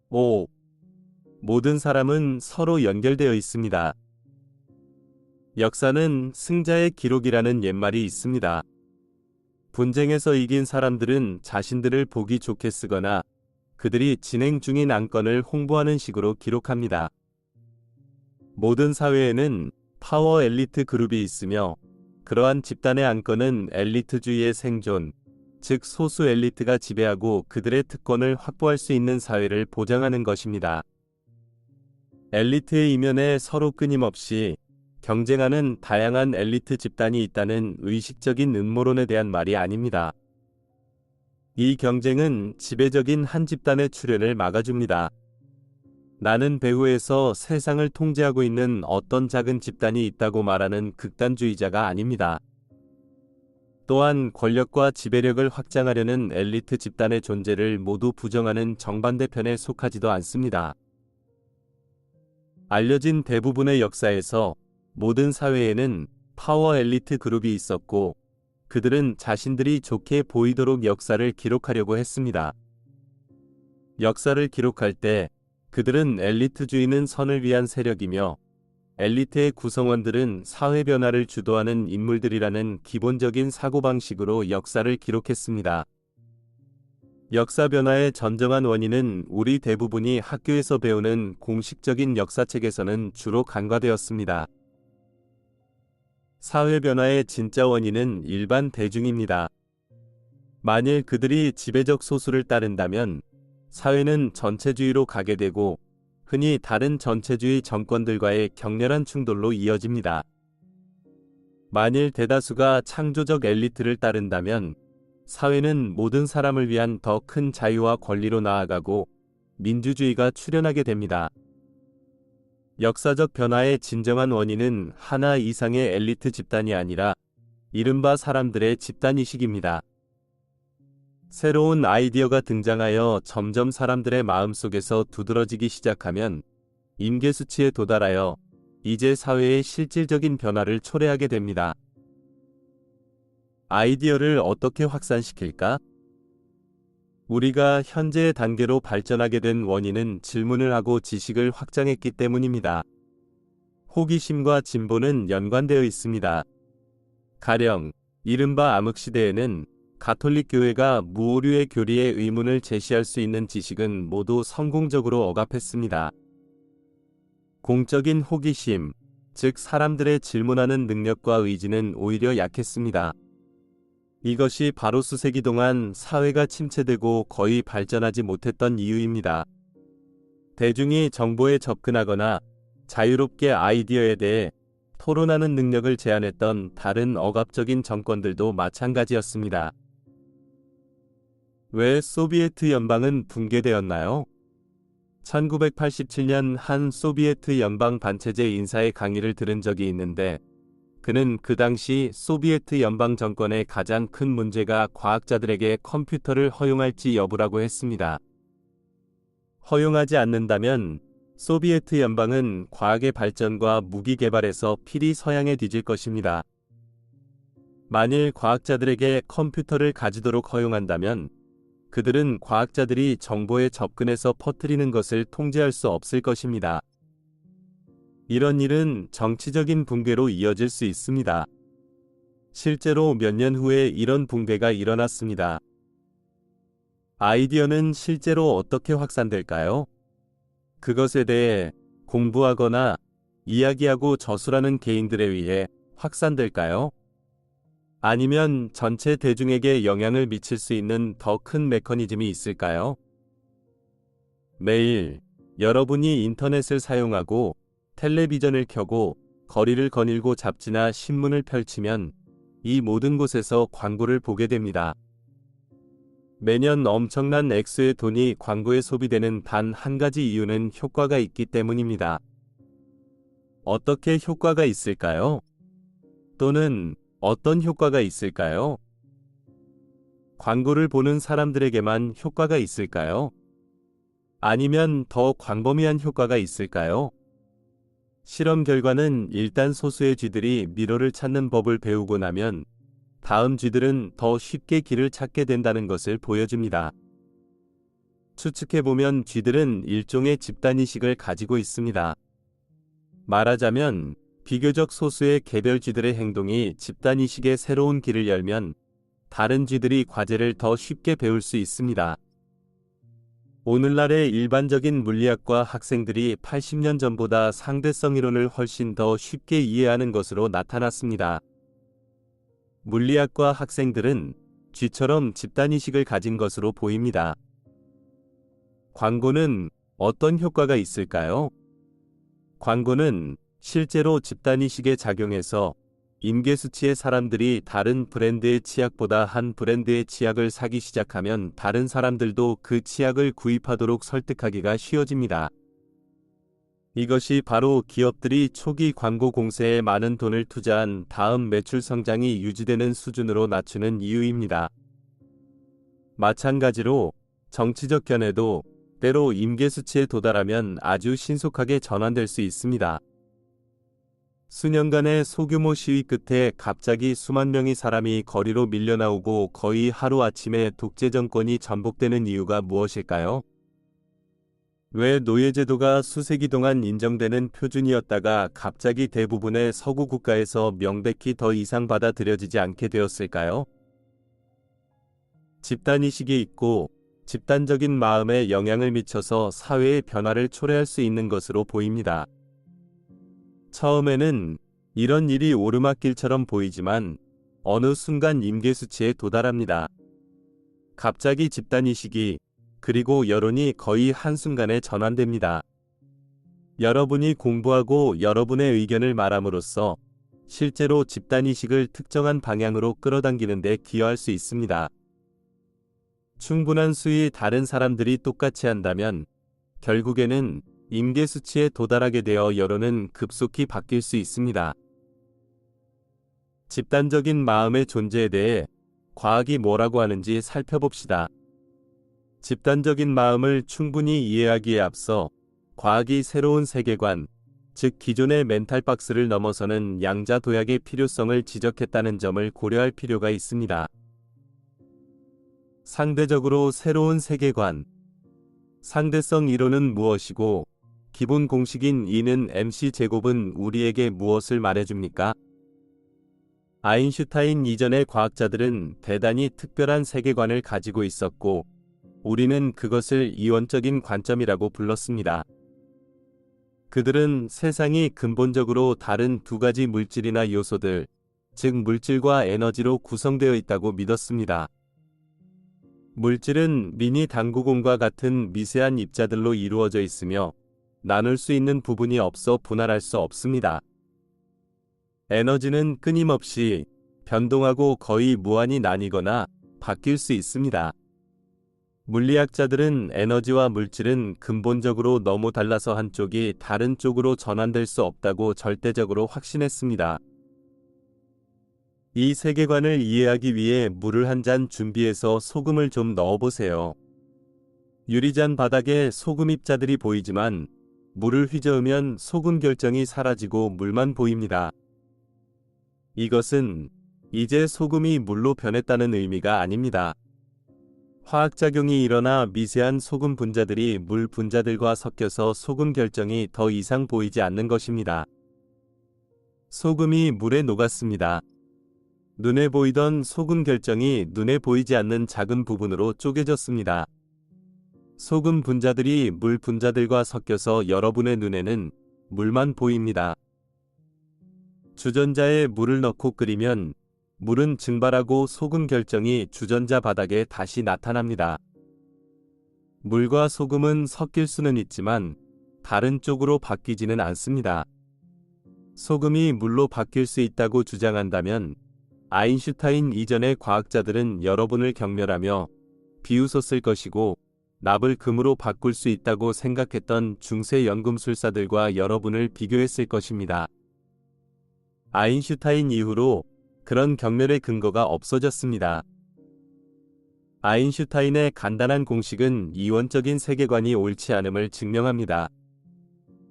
5. 모든 사람은 서로 연결되어 있습니다. 역사는 승자의 기록이라는 옛말이 있습니다. 분쟁에서 이긴 사람들은 자신들을 보기 좋게 쓰거나 그들이 진행 중인 안건을 홍보하는 식으로 기록합니다. 모든 사회에는 파워 엘리트 그룹이 있으며 그러한 집단의 안건은 엘리트주의의 생존, 즉 소수 엘리트가 지배하고 그들의 특권을 확보할 수 있는 사회를 보장하는 것입니다. 엘리트의 이면에 서로 끊임없이 경쟁하는 다양한 엘리트 집단이 있다는 의식적인 음모론에 대한 말이 아닙니다. 이 경쟁은 지배적인 한 집단의 출현을 막아줍니다. 나는 배후에서 세상을 통제하고 있는 어떤 작은 집단이 있다고 말하는 극단주의자가 아닙니다. 또한 권력과 지배력을 확장하려는 엘리트 집단의 존재를 모두 부정하는 정반대편에 속하지도 않습니다. 알려진 대부분의 역사에서 모든 사회에는 파워 엘리트 그룹이 있었고 그들은 자신들이 좋게 보이도록 역사를 기록하려고 했습니다. 역사를 기록할 때 그들은 엘리트주의는 선을 위한 세력이며 엘리트의 구성원들은 사회 변화를 주도하는 인물들이라는 기본적인 사고방식으로 역사를 기록했습니다. 역사 변화의 전정한 원인은 우리 대부분이 학교에서 배우는 공식적인 역사책에서는 주로 간과되었습니다. 사회 변화의 진짜 원인은 일반 대중입니다. 만일 그들이 지배적 소수를 따른다면 사회는 전체주의로 가게 되고 흔히 다른 전체주의 정권들과의 격렬한 충돌로 이어집니다. 만일 대다수가 창조적 엘리트를 따른다면 사회는 모든 사람을 위한 더 큰 자유와 권리로 나아가고 민주주의가 출현하게 됩니다. 역사적 변화의 진정한 원인은 하나 이상의 엘리트 집단이 아니라 이른바 사람들의 집단의식입니다. 새로운 아이디어가 등장하여 점점 사람들의 마음속에서 두드러지기 시작하면 임계수치에 도달하여 이제 사회의 실질적인 변화를 초래하게 됩니다. 아이디어를 어떻게 확산시킬까? 우리가 현재의 단계로 발전하게 된 원인은 질문을 하고 지식을 확장했기 때문입니다. 호기심과 진보는 연관되어 있습니다. 가령 이른바 암흑시대에는 가톨릭 교회가 무오류의 교리의 의문을 제시할 수 있는 지식은 모두 성공적으로 억압했습니다. 공적인 호기심, 즉 사람들의 질문하는 능력과 의지는 오히려 약했습니다. 이것이 바로 수세기 동안 사회가 침체되고 거의 발전하지 못했던 이유입니다. 대중이 정보에 접근하거나 자유롭게 아이디어에 대해 토론하는 능력을 제한했던 다른 억압적인 정권들도 마찬가지였습니다. 왜 소비에트 연방은 붕괴되었나요? 1987년 한 소비에트 연방 반체제 인사의 강의를 들은 적이 있는데 그는 그 당시 소비에트 연방 정권의 가장 큰 문제가 과학자들에게 컴퓨터를 허용할지 여부라고 했습니다. 허용하지 않는다면 소비에트 연방은 과학의 발전과 무기 개발에서 필히 서양에 뒤질 것입니다. 만일 과학자들에게 컴퓨터를 가지도록 허용한다면 그들은 과학자들이 정보에 접근해서 퍼뜨리는 것을 통제할 수 없을 것입니다. 이런 일은 정치적인 붕괴로 이어질 수 있습니다. 실제로 몇 년 후에 이런 붕괴가 일어났습니다. 아이디어는 실제로 어떻게 확산될까요? 그것에 대해 공부하거나 이야기하고 저술하는 개인들에 의해 확산될까요? 아니면 전체 대중에게 영향을 미칠 수 있는 더 큰 메커니즘이 있을까요? 매일 여러분이 인터넷을 사용하고 텔레비전을 켜고 거리를 거닐고 잡지나 신문을 펼치면 이 모든 곳에서 광고를 보게 됩니다. 매년 엄청난 액수의 돈이 광고에 소비되는 단 한 가지 이유는 효과가 있기 때문입니다. 어떻게 효과가 있을까요? 또는 어떤 효과가 있을까요? 광고를 보는 사람들에게만 효과가 있을까요? 아니면 더 광범위한 효과가 있을까요? 실험 결과는 일단 소수의 쥐들이 미로를 찾는 법을 배우고 나면 다음 쥐들은 더 쉽게 길을 찾게 된다는 것을 보여줍니다. 추측해보면 쥐들은 일종의 집단의식을 가지고 있습니다. 말하자면 비교적 소수의 개별 쥐들의 행동이 집단의식의 새로운 길을 열면 다른 쥐들이 과제를 더 쉽게 배울 수 있습니다. 오늘날의 일반적인 물리학과 학생들이 80년 전보다 상대성 이론을 훨씬 더 쉽게 이해하는 것으로 나타났습니다. 물리학과 학생들은 쥐처럼 집단의식을 가진 것으로 보입니다. 광고는 어떤 효과가 있을까요? 광고는 실제로 집단의식에 작용해서 임계수치의 사람들이 다른 브랜드의 치약보다 한 브랜드의 치약을 사기 시작하면 다른 사람들도 그 치약을 구입하도록 설득하기가 쉬워집니다. 이것이 바로 기업들이 초기 광고 공세에 많은 돈을 투자한 다음 매출 성장이 유지되는 수준으로 낮추는 이유입니다. 마찬가지로 정치적 견해도 때로 임계수치에 도달하면 아주 신속하게 전환될 수 있습니다. 수년간의 소규모 시위 끝에 갑자기 수만 명의 사람이 거리로 밀려나오고 거의 하루아침에 독재 정권이 전복되는 이유가 무엇일까요? 왜 노예제도가 수세기 동안 인정되는 표준이었다가 갑자기 대부분의 서구 국가에서 명백히 더 이상 받아들여지지 않게 되었을까요? 집단의식이 있고 집단적인 마음에 영향을 미쳐서 사회의 변화를 초래할 수 있는 것으로 보입니다. 처음에는 이런 일이 오르막길처럼 보이지만 어느 순간 임계수치에 도달합니다. 갑자기 집단의식이 그리고 여론이 거의 한순간에 전환됩니다. 여러분이 공부하고 여러분의 의견을 말함으로써 실제로 집단의식을 특정한 방향으로 끌어당기는 데 기여할 수 있습니다. 충분한 수의 다른 사람들이 똑같이 한다면 결국에는 임계수치에 도달하게 되어 여론은 급속히 바뀔 수 있습니다. 집단적인 마음의 존재에 대해 과학이 뭐라고 하는지 살펴봅시다. 집단적인 마음을 충분히 이해하기에 앞서 과학이 새로운 세계관, 즉 기존의 멘탈 박스를 넘어서는 양자 도약의 필요성을 지적했다는 점을 고려할 필요가 있습니다. 상대적으로 새로운 세계관. 상대성 이론은 무엇이고 기본 공식인 E는 mc 제곱은 우리에게 무엇을 말해줍니까? 아인슈타인 이전의 과학자들은 대단히 특별한 세계관을 가지고 있었고 우리는 그것을 이원적인 관점이라고 불렀습니다. 그들은 세상이 근본적으로 다른 두 가지 물질이나 요소들, 즉 물질과 에너지로 구성되어 있다고 믿었습니다. 물질은 미니 당구공과 같은 미세한 입자들로 이루어져 있으며 나눌 수 있는 부분이 없어 분할할 수 없습니다. 에너지는 끊임없이 변동하고 거의 무한히 나뉘거나 바뀔 수 있습니다. 물리학자들은 에너지와 물질은 근본적으로 너무 달라서 한쪽이 다른 쪽으로 전환될 수 없다고 절대적으로 확신했습니다. 이 세계관을 이해하기 위해 물을 한 잔 준비해서 소금을 좀 넣어보세요. 유리잔 바닥에 소금 입자들이 보이지만 물을 휘저으면 소금 결정이 사라지고 물만 보입니다. 이것은 이제 소금이 물로 변했다는 의미가 아닙니다. 화학작용이 일어나 미세한 소금 분자들이 물 분자들과 섞여서 소금 결정이 더 이상 보이지 않는 것입니다. 소금이 물에 녹았습니다. 눈에 보이던 소금 결정이 눈에 보이지 않는 작은 부분으로 쪼개졌습니다. 소금 분자들이 물 분자들과 섞여서 여러분의 눈에는 물만 보입니다. 주전자에 물을 넣고 끓이면 물은 증발하고 소금 결정이 주전자 바닥에 다시 나타납니다. 물과 소금은 섞일 수는 있지만 다른 쪽으로 바뀌지는 않습니다. 소금이 물로 바뀔 수 있다고 주장한다면 아인슈타인 이전의 과학자들은 여러분을 경멸하며 비웃었을 것이고 납을 금으로 바꿀 수 있다고 생각했던 중세 연금술사들과 여러분을 비교했을 것입니다. 아인슈타인 이후로 그런 경멸의 근거가 없어졌습니다. 아인슈타인의 간단한 공식은 이원적인 세계관이 옳지 않음을 증명합니다.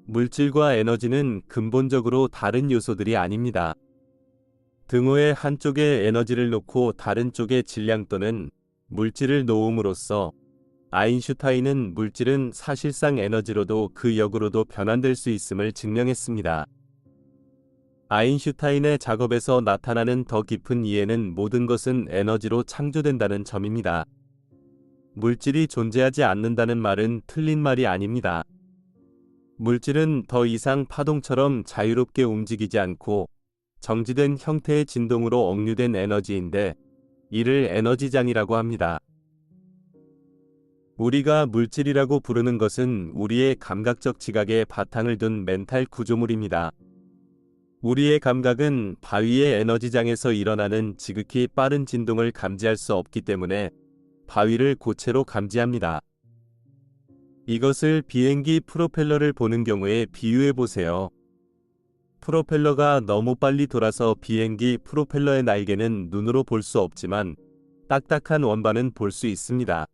물질과 에너지는 근본적으로 다른 요소들이 아닙니다. 등호의 한쪽에 에너지를 놓고 다른 쪽에 질량 또는 물질을 놓음으로써 아인슈타인은 물질은 사실상 에너지로도 그 역으로도 변환될 수 있음을 증명했습니다. 아인슈타인의 작업에서 나타나는 더 깊은 이해는 모든 것은 에너지로 창조된다는 점입니다. 물질이 존재하지 않는다는 말은 틀린 말이 아닙니다. 물질은 더 이상 파동처럼 자유롭게 움직이지 않고 정지된 형태의 진동으로 억류된 에너지인데 이를 에너지장이라고 합니다. 우리가 물질이라고 부르는 것은 우리의 감각적 지각에 바탕을 둔 멘탈 구조물입니다. 우리의 감각은 바위의 에너지장에서 일어나는 지극히 빠른 진동을 감지할 수 없기 때문에 바위를 고체로 감지합니다. 이것을 비행기 프로펠러를 보는 경우에 비유해 보세요. 프로펠러가 너무 빨리 돌아서 비행기 프로펠러의 날개는 눈으로 볼 수 없지만 딱딱한 원반은 볼 수 있습니다.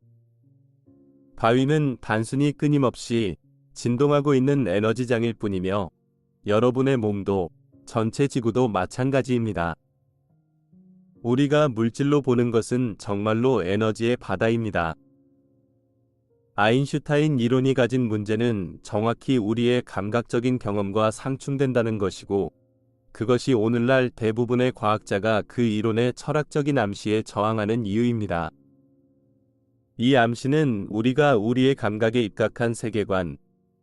바위는 단순히 끊임없이 진동하고 있는 에너지장일 뿐이며 여러분의 몸도 전체 지구도 마찬가지입니다. 우리가 물질로 보는 것은 정말로 에너지의 바다입니다. 아인슈타인 이론이 가진 문제는 정확히 우리의 감각적인 경험과 상충된다는 것이고, 그것이 오늘날 대부분의 과학자가 그 이론의 철학적인 암시에 저항하는 이유입니다. 이 암시는 우리가 우리의 감각에 입각한 세계관,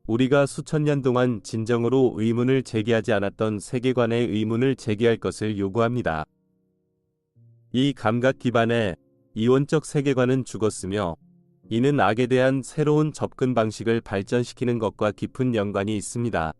우리가 수천 년 동안 진정으로 의문을 제기하지 않았던 세계관의 의문을 제기할 것을 요구합니다. 이 감각 기반의 이원적 세계관은 죽었으며 이는 악에 대한 새로운 접근 방식을 발전시키는 것과 깊은 연관이 있습니다.